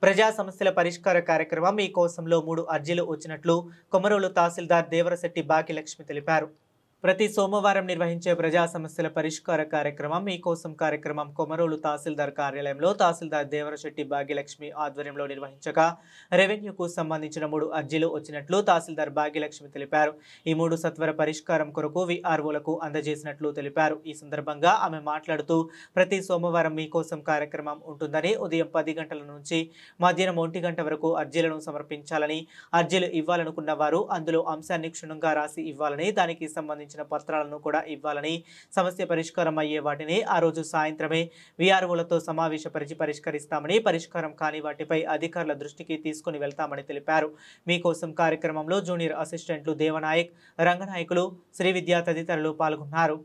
ప్రజా సమస్యల పరిష్కార కార్యక్రమం మీ కోసంలో 3 అర్జీలు వచ్చినట్లు కొమరోలు తహసీల్దార్ దేవరశెట్టి భాగ్యలక్ష్మి తెలిపారు. ప్రతి సోమవారం నిర్వహించే ప్రజా సమస్యల పరిష్కార కార్యక్రమం మీకోసం కార్యక్రమం కొమరోలు తహసీల్దార్ కార్యాలయంలో తహసీల్దార్ దేవరశెట్టి భాగ్యలక్ష్మి ఆధ్వర్యంలో నిర్వహించగా రెవెన్యూకు సంబంధించిన 3 అర్జీలు వచ్చినట్లు తహసీల్దార్ భాగ్యలక్ష్మి తెలిపారు. ఈ 3 సత్వర పరిష్కారం కొరకు విఆర్ఓలకు అందజేసినట్లు తెలిపారు. ఈ సందర్భంగా ఆమె మాట్లాడుతూ ప్రతి సోమవారం మీకోసం కార్యక్రమం ఉంటుందని, ఉదయం 10 గంటల నుంచి మధ్యాహ్నం 1 గంట వరకు అర్జీలను సమర్పించాలని, అర్జీలు ఇవ్వాలనుకున్న వారు అందులో అంశాన్ని క్షుణ్ణంగా రాసి ఇవ్వాలని, దానికి సంబంధించిన పత్రాలను కూడా ఇవ్వాలని, సమస్య పరిష్కారం అయ్యే వాటిని ఆ రోజు సాయంత్రమే విఆర్ఓలతో సమావేశపరిచి పరిష్కరిస్తామని, పరిష్కారం కాని వాటిపై అధికారుల దృష్టికి తీసుకుని వెళ్తామని తెలిపారు. మీకోసం కార్యక్రమంలో జూనియర్ అసిస్టెంట్లు దేవనాయక్, రంగనాయకులు, శ్రీ విద్యా తదితరులు పాల్గొన్నారు.